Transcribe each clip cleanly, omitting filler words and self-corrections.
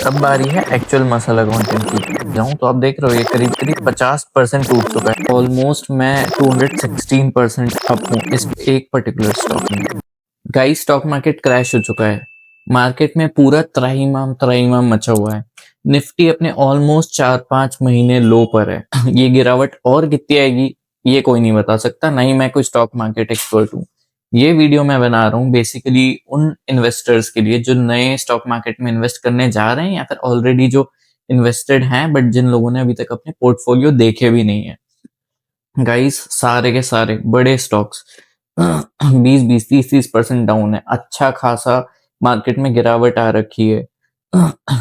अब बारी है एक्चुअल मसाला कंटेंट की। जाऊं तो आप देख रहे हो ये करीब करीब 50% टूट चुका है। ऑलमोस्ट मैं 216% अप हूँ इस एक पर्टिकुलर स्टॉक में। गाइस स्टॉक मार्केट क्रैश हो चुका है। मार्केट में पूरा त्राहिमाम त्राहिमाम मचा हुआ है। निफ्टी अपने ऑलमोस्ट 4-5 महीने लो पर है। ये गिरावट और कितनी आएगी ये कोई नहीं बता सकता, ना ही मैं कोई स्टॉक मार्केट एक्सपर्ट हूँ। ये वीडियो मैं बना रहा हूँ बेसिकली उन इन्वेस्टर्स के लिए जो नए स्टॉक मार्केट में इन्वेस्ट करने जा रहे हैं या फिर ऑलरेडी जो इन्वेस्टेड हैं बट जिन लोगों ने अभी तक अपने पोर्टफोलियो देखे भी नहीं है। गाइस सारे के सारे बड़े स्टॉक्स 20-20, 30-30% डाउन है। अच्छा खासा मार्केट में गिरावट आ रखी है।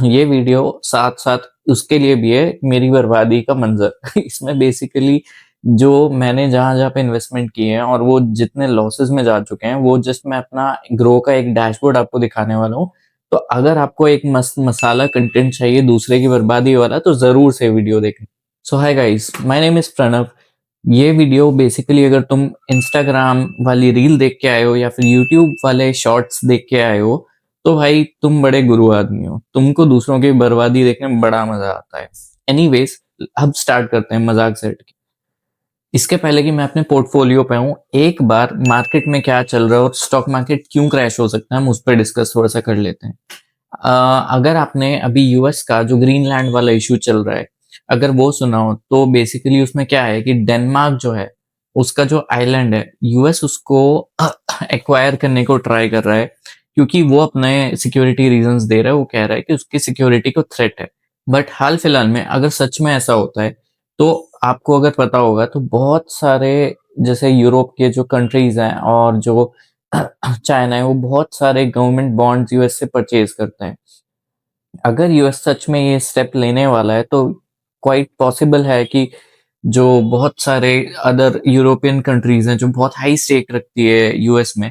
ये वीडियो साथ साथ उसके लिए भी है, मेरी बर्बादी का मंजर। इसमें बेसिकली जो मैंने जहां जहां पे इन्वेस्टमेंट किए हैं और वो जितने लॉसेस में जा चुके हैं वो जस्ट मैं अपना ग्रो का एक डैशबोर्ड आपको दिखाने वाला हूँ। तो अगर आपको एक मस्त मसाला कंटेंट चाहिए दूसरे की बर्बादी वाला तो जरूर से वीडियो देखें। So hi guys, my name is Pranav. ये वीडियो बेसिकली अगर तुम इंस्टाग्राम वाली रील देख के आए हो या फिर यूट्यूब वाले शॉर्ट्स देख के आए हो तो भाई तुम बड़े गुरु आदमी हो, तुमको दूसरों की बर्बादी देखने में बड़ा मजा आता है। एनीवेज, अब स्टार्ट करते हैं मजाक से हटके। इसके पहले कि मैं अपने पोर्टफोलियो पे हूँ, एक बार मार्केट में क्या चल रहा है और स्टॉक मार्केट क्यों क्रैश हो सकता है हम उस पर डिस्कस थोड़ा सा कर लेते हैं। अगर आपने अभी यूएस का जो ग्रीनलैंड वाला इशू चल रहा है अगर वो सुना हो तो बेसिकली उसमें क्या है कि डेनमार्क जो है उसका जो आइलैंड है यूएस उसको एक्वायर करने को ट्राई कर रहा है क्योंकि वो अपने सिक्योरिटी रीजंस दे रहा है। वो कह रहा है कि उसकी सिक्योरिटी को थ्रेट है। बट हाल फिलहाल में अगर सच में ऐसा होता है तो आपको अगर पता होगा तो बहुत सारे जैसे यूरोप के जो कंट्रीज हैं और जो चाइना है वो बहुत सारे गवर्नमेंट बॉन्ड्स यूएस से परचेज करते हैं। अगर यूएस सच में ये स्टेप लेने वाला है तो क्वाइट पॉसिबल है कि जो बहुत सारे अदर यूरोपियन कंट्रीज हैं जो बहुत हाई स्टेक रखती है यूएस में,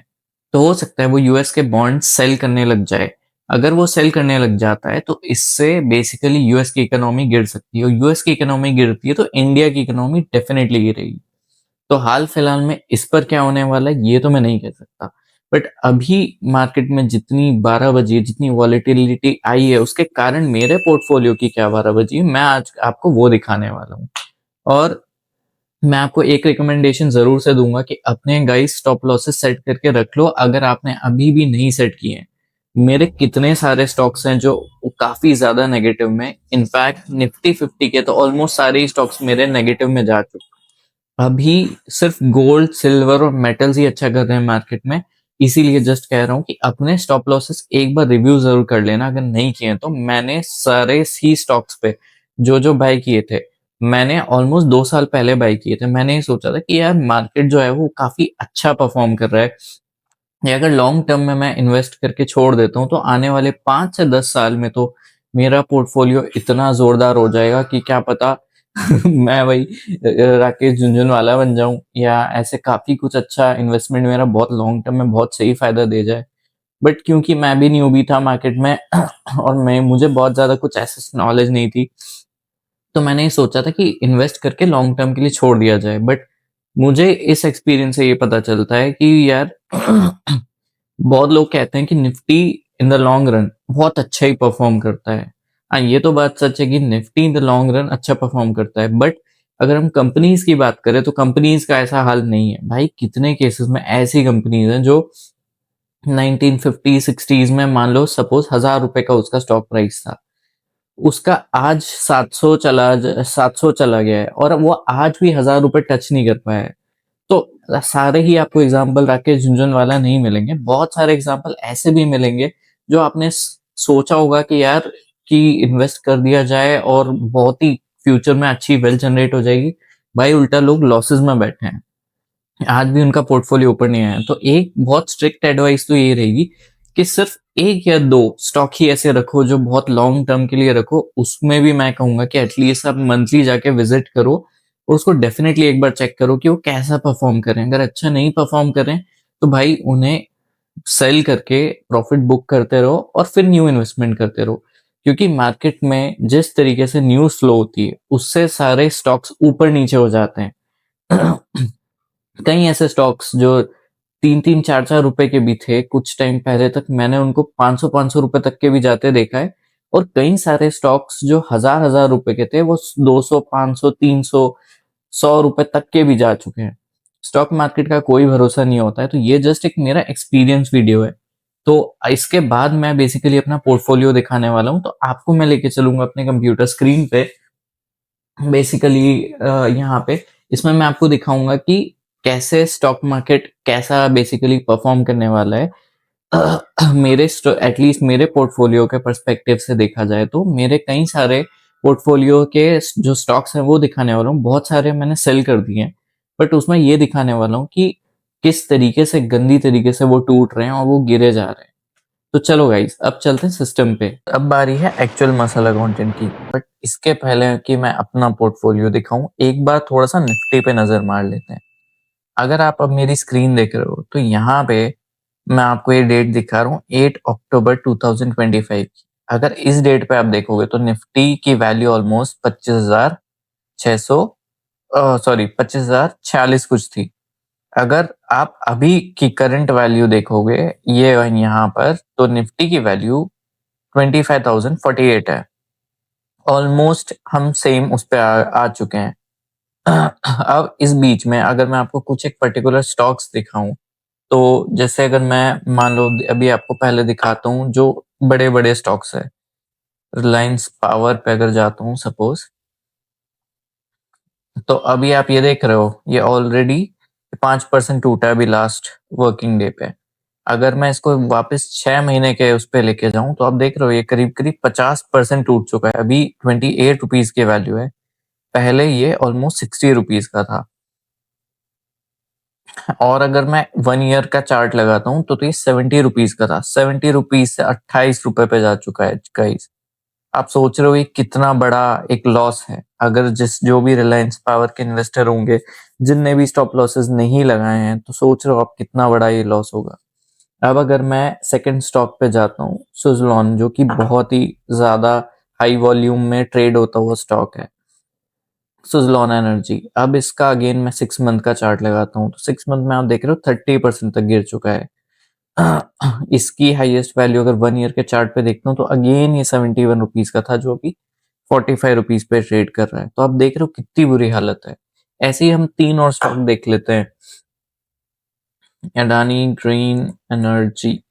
तो हो सकता है वो यूएस के बॉन्ड सेल करने लग जाए। अगर वो सेल करने लग जाता है तो इससे बेसिकली यूएस की इकोनॉमी गिर सकती है और यूएस की इकोनॉमी गिरती है तो इंडिया की इकोनॉमी डेफिनेटली गिरेगी। तो हाल फिलहाल में इस पर क्या होने वाला है ये तो मैं नहीं कह सकता। बट अभी मार्केट में जितनी 12 बजी जितनी वॉलेटिलिटी आई है उसके कारण मेरे पोर्टफोलियो की क्या 12 बजी मैं आज आपको वो दिखाने वाला हूँ। और मैं आपको एक रिकमेंडेशन जरूर से दूंगा कि अपने गाइस स्टॉप लॉसेस सेट करके रख लो अगर आपने अभी भी नहीं सेट किए हैं। मेरे कितने सारे स्टॉक्स हैं जो काफी ज्यादा नेगेटिव में, इनफैक्ट निफ्टी 50 के तो ऑलमोस्ट सारे ही स्टॉक्स मेरे नेगेटिव में जा चुके हैं। अभी सिर्फ गोल्ड सिल्वर और मेटल्स ही अच्छा कर रहे हैं मार्केट में। इसीलिए जस्ट कह रहा हूँ कि अपने स्टॉप लॉसेस एक बार रिव्यू जरूर कर लेना अगर नहीं किए तो। मैंने सारे सी स्टॉक्स पे जो जो बाय किए थे मैंने ऑलमोस्ट 2 साल पहले बाय किए थे। मैंने ये सोचा था कि यार मार्केट जो है वो काफी अच्छा परफॉर्म कर रहा है, ये अगर लॉन्ग टर्म में मैं इन्वेस्ट करके छोड़ देता हूँ तो आने वाले 5 से 10 साल में तो मेरा पोर्टफोलियो इतना जोरदार हो जाएगा कि क्या पता मैं वही राकेश झुनझुनवाला बन जाऊं या ऐसे काफी कुछ अच्छा इन्वेस्टमेंट मेरा बहुत लॉन्ग टर्म में बहुत सही फायदा दे जाए। बट क्योंकि मैं भी न्यूबी था मार्केट में और मैं मुझे बहुत ज्यादा कुछ ऐसे नॉलेज नहीं थी तो मैंने ये सोचा था कि इन्वेस्ट करके लॉन्ग टर्म के लिए छोड़ दिया जाए। बट मुझे इस एक्सपीरियंस से ये पता चलता है कि यार बहुत लोग कहते हैं कि Nifty in the long run बहुत अच्छा ही परफॉर्म करता है। हाँ ये तो बात सच है कि Nifty in the long run अच्छा परफॉर्म करता है। बट अगर हम कंपनीज की बात करें तो कंपनीज का ऐसा हाल नहीं है भाई। कितने केसेस में ऐसी कंपनीज हैं जो 1950-60s में मान लो सपोज 1,000 रुपए का उसका स्टॉक प्राइस था, उसका आज 700 चला गया है और वो आज भी 1,000 रुपए टच नहीं कर पाया है। तो सारे ही आपको एग्जाम्पल राकेश झुनझुनवाला नहीं मिलेंगे, बहुत सारे एग्जाम्पल ऐसे भी मिलेंगे जो आपने सोचा होगा कि यार कि इन्वेस्ट कर दिया जाए और बहुत ही फ्यूचर में अच्छी वेल्थ जनरेट हो जाएगी। भाई उल्टा लोग लॉसेस में बैठे हैं, आज भी उनका पोर्टफोलियो ऊपर नहीं आया। तो एक बहुत स्ट्रिक्ट एडवाइस तो ये रहेगी कि सिर्फ एक या दो स्टॉक ही ऐसे रखो जो बहुत लॉन्ग टर्म के लिए रखो। उसमें भी मैं कहूंगा कि एटलीस्ट आप मंथली जाके विजिट करो और उसको डेफिनेटली एक बार चेक करो कि वो कैसा परफॉर्म करें। अगर अच्छा नहीं परफॉर्म करें तो भाई उन्हें सेल करके प्रॉफिट बुक करते रहो और फिर न्यू इन्वेस्टमेंट करते रहो। क्योंकि मार्केट में जिस तरीके से न्यूज फ्लो होती है उससे सारे स्टॉक्स ऊपर नीचे हो जाते हैं। कई ऐसे स्टॉक्स जो 3-3, 4-4 रुपए के भी थे कुछ टाइम पहले तक, मैंने उनको 500-500 रुपए तक के भी जाते देखा है। और कई सारे स्टॉक्स जो हजार रुपए के थे वो 200, 500, 300, 100 रुपए तक के भी जा चुके हैं। स्टॉक मार्केट का कोई भरोसा नहीं होता है। तो ये जस्ट एक मेरा एक्सपीरियंस वीडियो है। तो इसके बाद मैं बेसिकली अपना पोर्टफोलियो दिखाने वाला हूँ। तो आपको मैं लेके चलूंगा अपने कंप्यूटर स्क्रीन पे, बेसिकली यहाँ पे। इसमें मैं आपको दिखाऊंगा कि कैसे स्टॉक मार्केट कैसा बेसिकली परफॉर्म करने वाला है। मेरे एटलीस्ट मेरे पोर्टफोलियो के पर्सपेक्टिव से देखा जाए तो मेरे कई सारे पोर्टफोलियो के जो स्टॉक्स हैं वो दिखाने वाला हूँ। बहुत सारे मैंने सेल कर दिए हैं, बट उसमें ये दिखाने वाला हूँ कि किस तरीके से गंदी तरीके से वो टूट रहे हैं और वो गिरे जा रहे हैं। तो चलो गाइस, अब चलते हैं सिस्टम पे। अब बारी है एक्चुअल मसला कंटेंट की। बट इसके पहले कि मैं अपना पोर्टफोलियो दिखाऊं, एक बार थोड़ा सा निफ्टी पे नजर मार लेते हैं। अगर आप अब मेरी स्क्रीन देख रहे हो तो यहाँ पे मैं आपको ये डेट दिखा रहा हूँ, 8 अक्टूबर 2025 की। अगर इस डेट पे आप देखोगे तो निफ्टी की वैल्यू ऑलमोस्ट 25,600, सॉरी 25,046 कुछ थी। अगर आप अभी की करंट वैल्यू देखोगे ये यहाँ पर, तो निफ्टी की वैल्यू 25,048 है। ऑलमोस्ट हम सेम उस पे आ चुके हैं। अब इस बीच में अगर मैं आपको कुछ एक पर्टिकुलर स्टॉक्स दिखाऊं, तो जैसे अगर मैं मान लो अभी आपको पहले दिखाता हूँ जो बड़े बड़े स्टॉक्स है। रिलायंस पावर पे अगर जाता हूँ सपोज, तो अभी आप ये देख रहे हो ये ऑलरेडी 5% टूटा है अभी लास्ट वर्किंग डे पे। अगर मैं इसको वापस 6 महीने के उस पे लेके जाऊं तो आप देख रहे हो ये करीब करीब 50% टूट चुका है। अभी 28 रुपीज की वैल्यू है, पहले ये ऑलमोस्ट 60 रुपीज का था। और अगर मैं 1 ईयर का चार्ट लगाता हूँ तो ये 70 रुपीज का था। 70 रुपीज से 28 रुपए पे जा चुका है गाइस। आप सोच रहे हो ये कितना बड़ा एक लॉस है। अगर जो भी रिलायंस पावर के इन्वेस्टर होंगे जिनने भी स्टॉप लॉसेस नहीं लगाए हैं, तो सोच रहे हो आप कितना बड़ा ये लॉस होगा। अब अगर मैं सेकंड स्टॉक पे जाता हूँ, सुजलॉन, जो कि बहुत ही ज्यादा हाई वॉल्यूम में ट्रेड होता हुआ स्टॉक है, सुजलॉन एनर्जी। अब इसका अगेन मैं 6 मंथ का चार्ट लगाता हूँ तो 6 मंथ में आप देख रहे हो 30% तक गिर चुका है। इसकी हाईएस्ट वैल्यू अगर 1 ईयर के चार्ट पे देखता हूँ तो अगेन ये 71 रुपीज का था, जो अभी 45 रुपीज पे ट्रेड कर रहा है। तो आप देख रहे हो कितनी बुरी हालत है। ऐसे ही हम तीन और स्टॉक देख लेते हैं। Adani green energy.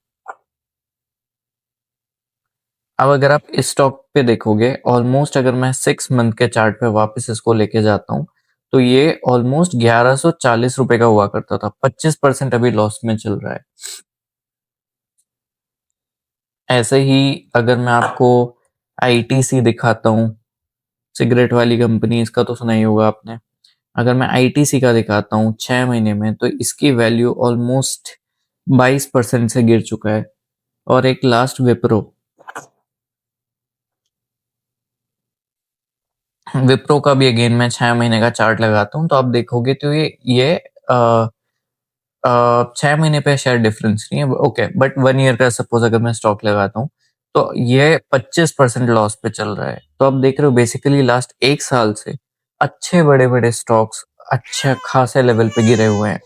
अब अगर आप इस स्टॉक पे देखोगे, ऑलमोस्ट अगर मैं 6 मंथ के चार्ट पे वापस इसको लेके जाता हूँ तो ये ऑलमोस्ट 1140 रुपए का हुआ करता था। 25% अभी लॉस में चल रहा है। ऐसे ही अगर मैं आपको आईटीसी दिखाता हूँ, सिगरेट वाली कंपनी, इसका तो सुना ही होगा आपने। अगर मैं आईटीसी का दिखाता हूँ 6 महीने में, तो इसकी वैल्यू ऑलमोस्ट 22% से गिर चुका है। और एक लास्ट विप्रो, विप्रो का भी अगेन मैं 6 महीने का चार्ट लगाता हूँ तो आप देखोगे तो ये 6 महीने पे शायद डिफरेंस नहीं है, ओके, बट 1 ईयर का सपोज अगर मैं स्टॉक लगाता हूँ तो ये 25% लॉस पे चल रहा है। तो आप देख रहे हो बेसिकली लास्ट 1 साल से अच्छे बड़े बड़े स्टॉक्स अच्छे खासे लेवल पे गिरे हुए हैं।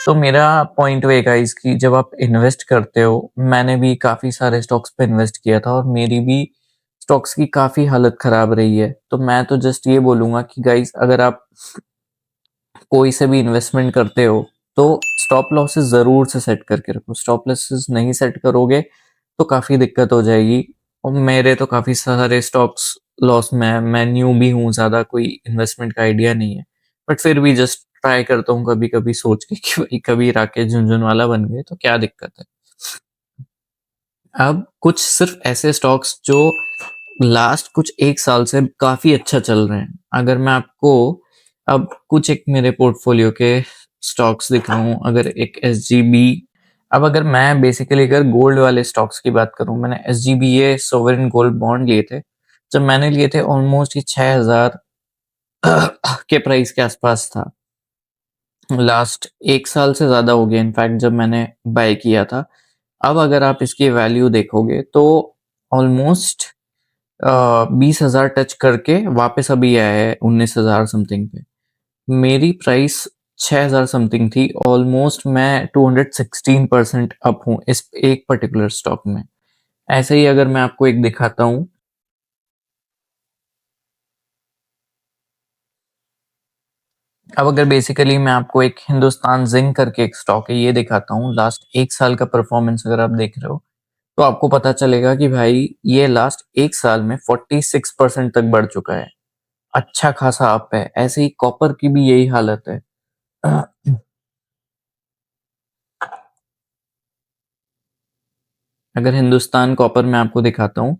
तो मेरा पॉइंट वे गाइस कि जब आप इन्वेस्ट करते हो, मैंने भी काफी सारे स्टॉक्स पे इन्वेस्ट किया था और मेरी भी स्टॉक्स की काफी हालत खराब रही है। तो मैं तो जस्ट ये बोलूंगा कि गाइस, अगर आप कोई से भी इन्वेस्टमेंट करते हो तो स्टॉप लॉसेस जरूर से सेट करके रखो। स्टॉप लॉसेस नहीं सेट करोगे तो काफी दिक्कत हो जाएगी। और मेरे तो काफी सारे स्टॉक्स लॉस में, मैं न्यू भी हूँ, ज्यादा कोई इन्वेस्टमेंट का आइडिया नहीं है, बट फिर भी जस्ट ट्राई करता हूँ कभी कभी सोच के कि भाई कभी राकेश झुनझुनवाला बन गए तो क्या दिक्कत है। अब कुछ सिर्फ ऐसे स्टॉक्स जो लास्ट कुछ 1 साल से काफी अच्छा चल रहे हैं। अगर मैं आपको अब कुछ एक मेरे पोर्टफोलियो के स्टॉक्स दिखाऊं, अगर एक एसजीबी। अब अगर मैं बेसिकली अगर गोल्ड वाले स्टॉक्स की बात करूं, मैंने एसजीबीए सोवरेन गोल्ड बॉन्ड लिए थे। जब मैंने लिए थे ऑलमोस्ट ये 6,000 के प्राइस के आसपास था। लास्ट 1 साल से ज्यादा हो गया इनफैक्ट जब मैंने बाय किया था। अब अगर आप इसकी वैल्यू देखोगे तो ऑलमोस्ट 20,000 टच करके वापस अभी आया है 19,000 समथिंग पे। मेरी प्राइस 6,000 समथिंग थी। ऑलमोस्ट मैं 216% अप हूँ इस एक पर्टिकुलर स्टॉक में। ऐसे ही अगर मैं आपको एक दिखाता हूँ, अब अगर बेसिकली मैं आपको एक हिंदुस्तान जिंक करके एक स्टॉक है ये दिखाता हूँ, लास्ट 1 साल का परफॉर्मेंस अगर आप देख रहे हो तो आपको पता चलेगा कि भाई ये लास्ट 1 साल में 46% तक बढ़ चुका है। अच्छा खासा अप है। ऐसे ही कॉपर की भी यही हालत है। अगर हिंदुस्तान कॉपर में आपको दिखाता हूँ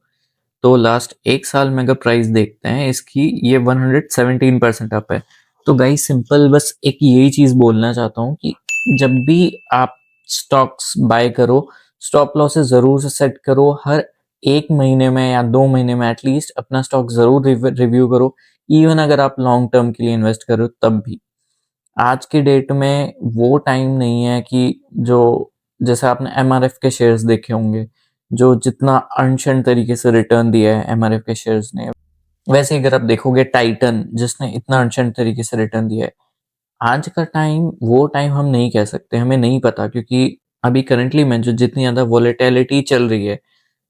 तो लास्ट 1 साल में अगर प्राइस देखते हैं इसकी, ये 117% अप है। तो गाइस सिंपल बस एक यही चीज बोलना चाहता हूँ कि जब भी आप स्टॉक्स बाय करो, स्टॉप लॉसेस जरूर से सेट करो। हर 1 महीने में या 2 महीने में एटलीस्ट अपना स्टॉक जरूर रिव्यू करो। इवन अगर आप लॉन्ग टर्म के लिए इन्वेस्ट करो तब भी। आज की डेट में वो टाइम नहीं है कि जो, जैसे आपने एमआरएफ के शेयर्स देखे होंगे, जो जितना अनशन तरीके से रिटर्न दिया है एमआरएफ के शेयर्स ने, वैसे ही अगर आप देखोगे टाइटन जिसने इतना अनशन तरीके से रिटर्न दिया है, आज का टाइम वो टाइम हम नहीं कह सकते, हमें नहीं पता, क्योंकि अभी करंटली में जो जितनी ज्यादा वोलेटिलिटी चल रही है,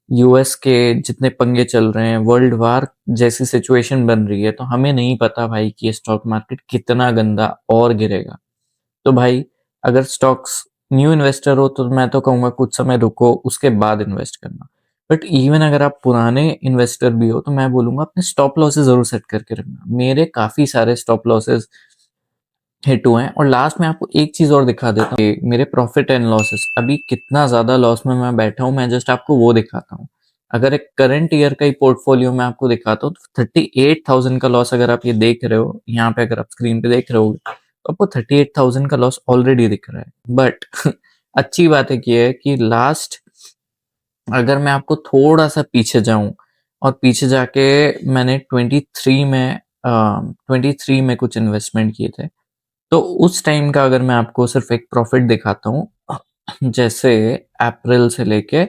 यूएस के जितने पंगे चल रहे हैं, वर्ल्ड वार जैसी सिचुएशन बन रही है, तो हमें नहीं पता भाई कि ये स्टॉक मार्केट कितना गंदा और गिरेगा। तो भाई अगर स्टॉक्स न्यू इन्वेस्टर हो तो मैं तो कहूंगा कुछ समय रुको, उसके बाद इन्वेस्ट करना। बट इवन अगर आप पुराने इन्वेस्टर भी हो तो मैं बोलूंगा अपने स्टॉप लॉसेस जरूर सेट करके रखना। मेरे काफी सारे स्टॉप लॉसेस हिट हुए हैं। और लास्ट में आपको एक चीज और दिखा देता हूँ कि मेरे प्रॉफिट एंड लॉसेस अभी कितना ज्यादा लॉस में मैं बैठा हूँ, मैं जस्ट आपको वो दिखाता हूँ। अगर एक करंट ईयर का ही पोर्टफोलियो मैं आपको दिखाता हूँ तो 38,000 का लॉस अगर आप ये देख रहे हो यहाँ पे, अगर आप स्क्रीन पे देख रहे हो तो आपको 38,000 का लॉस ऑलरेडी दिख रहा है। बट अच्छी बात है ये है कि लास्ट, अगर मैं आपको थोड़ा सा पीछे जाऊं और पीछे जाके मैंने 23 में कुछ इन्वेस्टमेंट किए थे, तो उस टाइम का अगर मैं आपको सिर्फ एक प्रॉफिट दिखाता हूँ, जैसे अप्रैल से लेके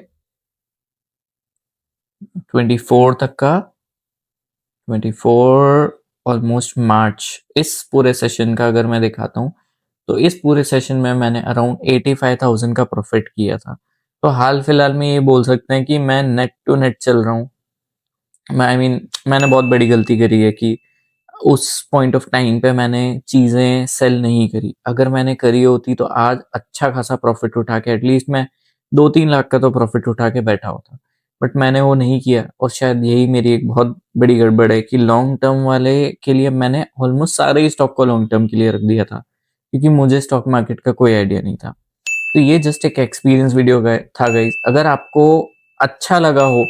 24 तक का, 24 ऑलमोस्ट मार्च, इस पूरे सेशन का अगर मैं दिखाता हूँ तो इस पूरे सेशन में मैंने अराउंड 85,000 का प्रॉफिट किया था। तो हाल फिलहाल में ये बोल सकते हैं कि मैं नेट टू नेट चल रहा हूँ। मैं मैंने बहुत बड़ी गलती करी है कि उस पॉइंट ऑफ टाइम पे मैंने चीजें सेल नहीं करी। अगर मैंने करी होती तो आज अच्छा खासा प्रॉफिट उठा के, एटलीस्ट मैं 2-3 लाख का तो प्रॉफिट उठा के बैठा होता। बट मैंने वो नहीं किया, और शायद यही मेरी एक बहुत बड़ी गड़बड़ है कि लॉन्ग टर्म वाले के लिए मैंने ऑलमोस्ट सारे ही स्टॉक को लॉन्ग टर्म के लिए रख दिया था, क्योंकि मुझे स्टॉक मार्केट का कोई आइडिया नहीं था। तो ये जस्ट एक एक्सपीरियंस वीडियो था गाइस। अगर आपको अच्छा लगा हो,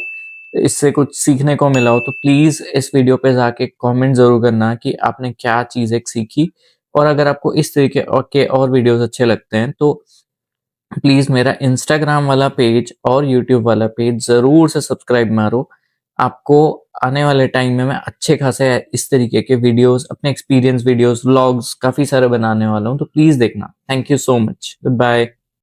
इससे कुछ सीखने को मिला हो, तो प्लीज इस वीडियो पे जाके कमेंट जरूर करना कि आपने क्या चीज एक सीखी। और अगर आपको इस तरीके के और वीडियोस अच्छे लगते हैं तो प्लीज मेरा इंस्टाग्राम वाला पेज और यूट्यूब वाला पेज जरूर से सब्सक्राइब मारो। आपको आने वाले टाइम में मैं अच्छे खासे इस तरीके के वीडियोस, अपने एक्सपीरियंस वीडियोस, व्लॉग्स काफी सारे बनाने वाला हूँ, तो प्लीज देखना। Thank you so much. Good bye.